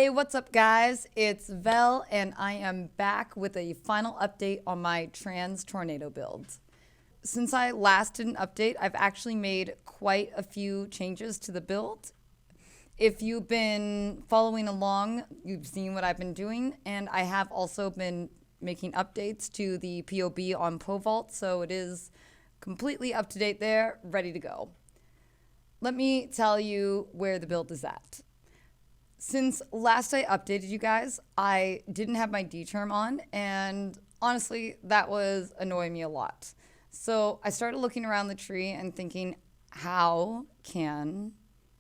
Hey, what's up guys? It's Vel and I am back with a final update on my Trans Tornado build. Since I last did an update, I've actually made quite a few changes to the build. If you've been following along, you've seen what I've been doing, and I have also been making updates to the PoE on PoVault, so it is completely up to date there, ready to go. Let me tell you where the build is at. Since last I updated you guys, I didn't have my D-term on, and honestly, that was annoying me a lot. So I started looking around the tree and thinking, how can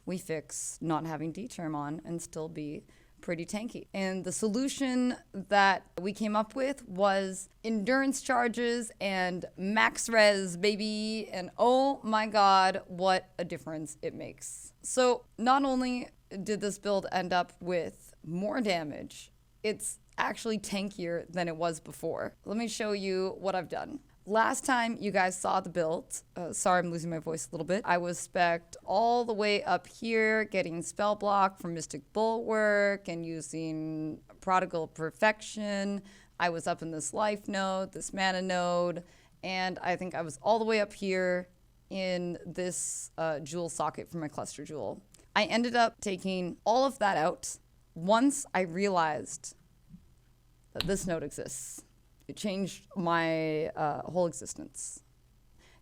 we fix not having D-term on and still be pretty tanky? And the solution that we came up with was endurance charges and max res, baby. And oh my God, what a difference it makes. So not only did this build end up with more damage, it's actually tankier than it was before. Let me show you what I've done. Last time you guys saw the build, sorry I'm losing my voice a little bit, I was spec'd all the way up here, getting spell block from Mystic Bulwark and using Prodigal Perfection. I was up in this life node, this mana node, and I think I was all the way up here in this jewel socket for my cluster jewel. I ended up taking all of that out once I realized that this node exists. It changed my whole existence.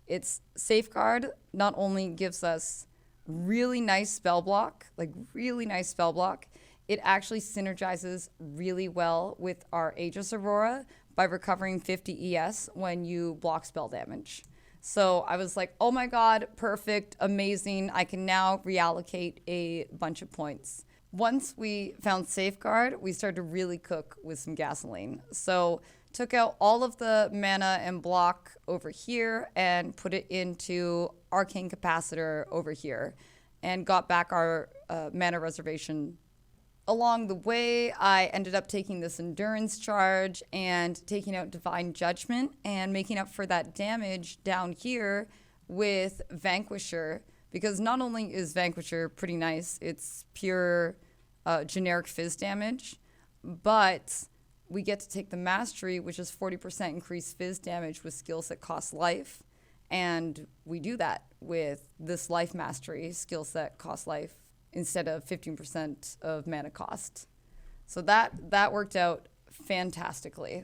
Its Safeguard not only gives us really nice spell block, it actually synergizes really well with our Aegis Aurora by recovering 50 ES when you block spell damage. So I was like, oh my God, perfect, amazing. I can now reallocate a bunch of points. Once we found Safeguard, we started to really cook with some gasoline. So took out all of the mana and block over here and put it into Arcane Capacitor over here and got back our mana reservation. Along the way, I ended up taking this endurance charge and taking out Divine Judgment and making up for that damage down here with Vanquisher, because not only is Vanquisher pretty nice, it's pure generic fizz damage, but we get to take the Mastery, which is 40% increased fizz damage with skills that cost life, and we do that with this Life Mastery, skills that cost life, instead of 15% of mana cost. So that worked out fantastically.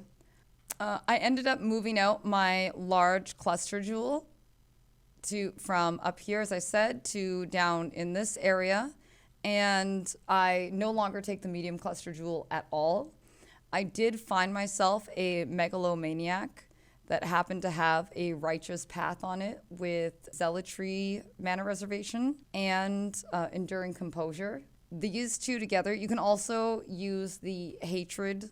I ended up moving out my large cluster jewel from up here, as I said, to down in this area. And I no longer take the medium cluster jewel at all. I did find myself a megalomaniac that happened to have a righteous path on it with zealotry mana reservation and enduring composure. These two together, you can also use the hatred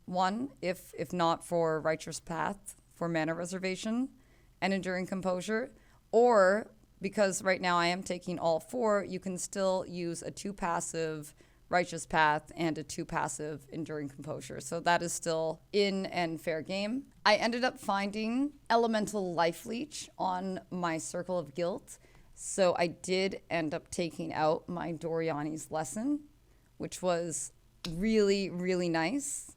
one if not for righteous path for mana reservation and enduring composure, or because right now I am taking all four, you can still use a 2 passive righteous path and a 2 passive enduring composure. So that is still in and fair game. I ended up finding elemental life leech on my circle of guilt. So I did end up taking out my Doriani's lesson, which was really, really nice.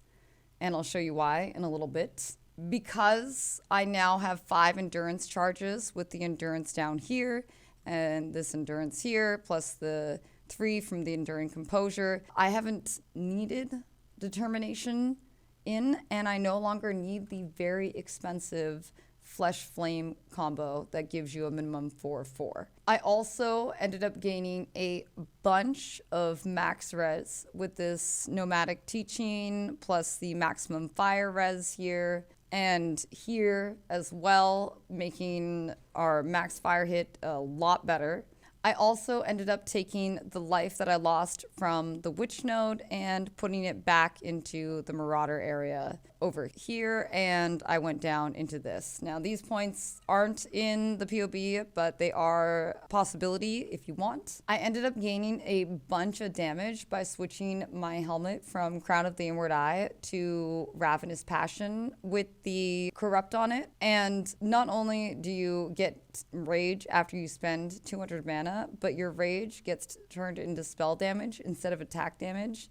And I'll show you why in a little bit. Because I now have 5 endurance charges with the endurance down here and this endurance here, plus the 3 from the enduring composure. I haven't needed determination in, and I no longer need the very expensive flesh flame combo that gives you a minimum 4/4. I also ended up gaining a bunch of max res with this nomadic teaching plus the maximum fire res here and here as well, making our max fire hit a lot better. I also ended up taking the life that I lost from the Witch node and putting it back into the Marauder area over here, and I went down into this. Now, these points aren't in the PoE, but they are a possibility if you want. I ended up gaining a bunch of damage by switching my helmet from Crown of the Inward Eye to Ravenous Passion with the Corrupt on it. And not only do you get rage after you spend 200 mana, but your rage gets turned into spell damage instead of attack damage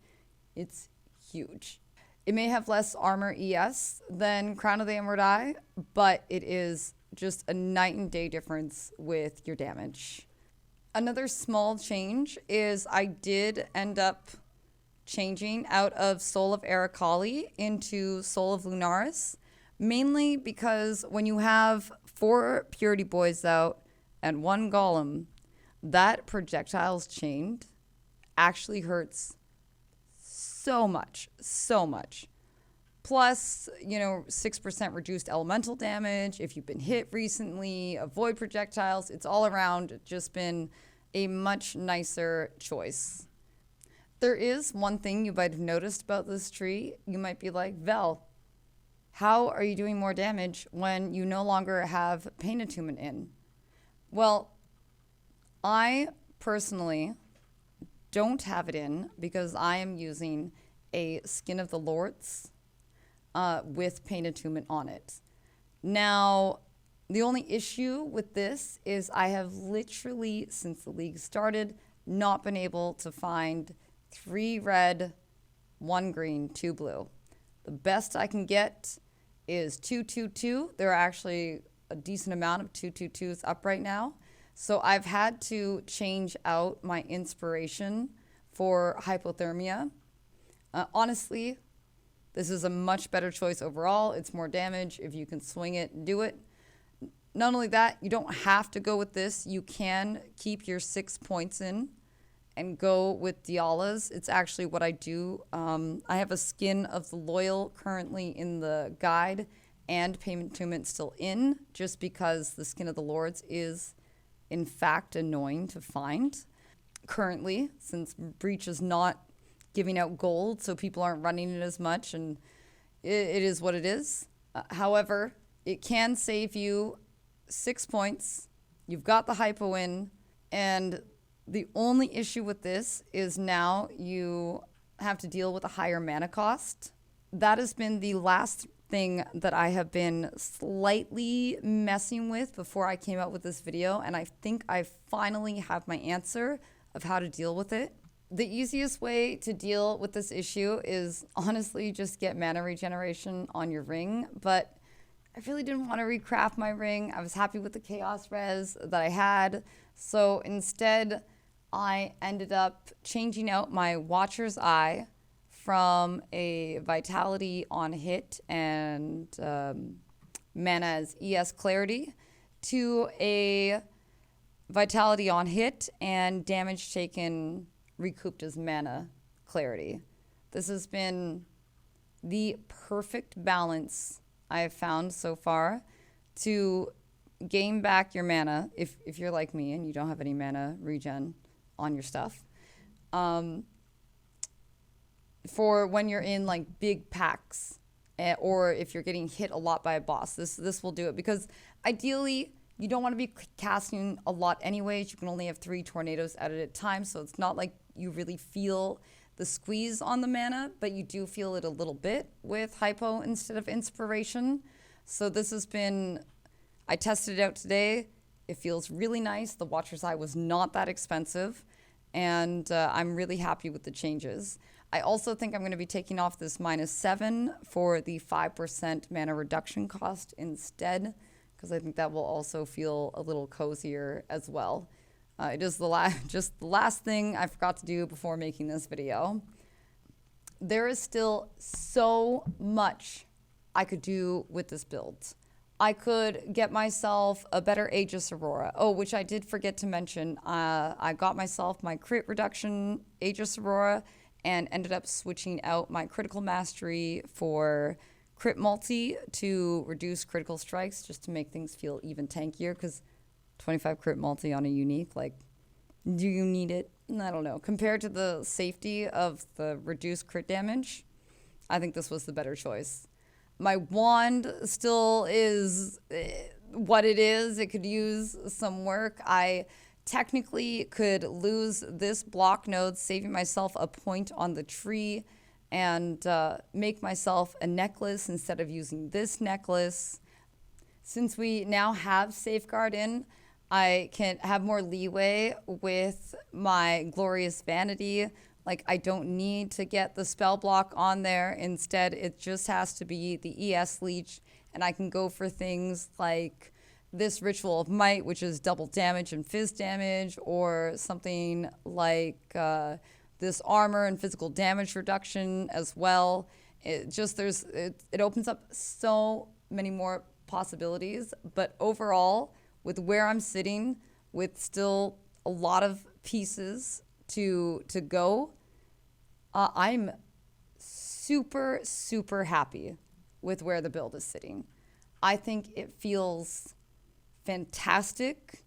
It's huge. It may have less armor ES than Crown of the Emerald Eye, but it is just a night and day difference with your damage. Another small change is I did end up changing out of Soul of Aracali into Soul of Lunaris, mainly because when you have 4 Purity Boys out and 1 Golem, that projectiles chained actually hurts so much. Plus, 6% reduced elemental damage if you've been hit recently, avoid projectiles. It's all around just been a much nicer choice. There is one thing you might have noticed about this tree. You might be like, Vel, how are you doing more damage when you no longer have Pain Attunement in? Well, I personally don't have it in because I am using a Skin of the Lords with Pain Attunement on it. Now, the only issue with this is I have literally, since the league started, not been able to find 3 red, 1 green, 2 blue. The best I can get is 2/2/2. There are actually a decent amount of 2/2/2s up right now. So I've had to change out my inspiration for hypothermia. Honestly, this is a much better choice overall. It's more damage. If you can swing it, do it. Not only that, you don't have to go with this. You can keep your 6 points in and go with Diala's. It's actually what I do. I have a Skin of the Loyal currently in the guide and Pain Attunement still in, just because the Skin of the Lords is in fact annoying to find currently, since Breach is not giving out gold, so people aren't running it as much, and it is what it is. However, it can save you 6 points. You've got the hypo in, and the only issue with this is now you have to deal with a higher mana cost. That has been the last thing that I have been slightly messing with before I came out with this video, and I think I finally have my answer of how to deal with it. The easiest way to deal with this issue is honestly just get mana regeneration on your ring, but I really didn't want to recraft my ring. I was happy with the chaos res that I had, so instead I ended up changing out my Watcher's Eye from a Vitality on hit and mana as ES Clarity to a Vitality on hit and damage taken recouped as mana Clarity. This has been the perfect balance I have found so far to gain back your mana if you're like me and you don't have any mana regen on your stuff. For when you're in like big packs or if you're getting hit a lot by a boss, this will do it, because ideally you don't want to be casting a lot anyways. You can only have 3 tornadoes at a time, so it's not like you really feel the squeeze on the mana, but you do feel it a little bit with hypo instead of inspiration. So this has been, I tested it out today. It feels really nice. The Watcher's Eye was not that expensive, and I'm really happy with the changes. I also think I'm going to be taking off this -7 for the 5% mana reduction cost instead, because I think that will also feel a little cozier as well. It is just the last thing I forgot to do before making this video. There is still so much I could do with this build. I could get myself a better Aegis Aurora. Oh, which I did forget to mention. I got myself my crit reduction Aegis Aurora and ended up switching out my critical mastery for crit multi to reduce critical strikes, just to make things feel even tankier, because 25 crit multi on a unique, like, do you need it? I don't know. Compared to the safety of the reduced crit damage, I think this was the better choice. My wand still is what it is. It could use some work. I technically could lose this block node, saving myself a point on the tree, and make myself a necklace instead of using this necklace. Since we now have Safeguard in, I can have more leeway with my Glorious Vanity Like, I don't need to get the spell block on there. Instead, it just has to be the ES leech, and I can go for things like this Ritual of Might, which is double damage and fizz damage, or something like this armor and physical damage reduction as well. It opens up so many more possibilities. But overall, with where I'm sitting, with still a lot of pieces to go, I'm super, super happy with where the build is sitting. I think it feels fantastic,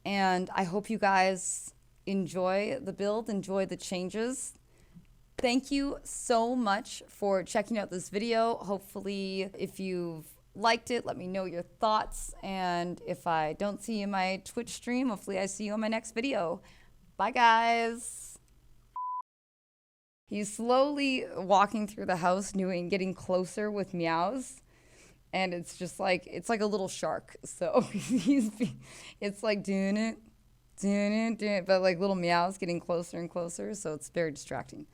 and I hope you guys enjoy the build, enjoy the changes. Thank you so much for checking out this video. Hopefully, if you've liked it, let me know your thoughts, and if I don't see you in my Twitch stream, hopefully I see you in my next video. Bye, guys. He's slowly walking through the house, getting closer with meows. And it's just like, it's like a little shark. So it's like doing it, but like little meows getting closer and closer. So it's very distracting.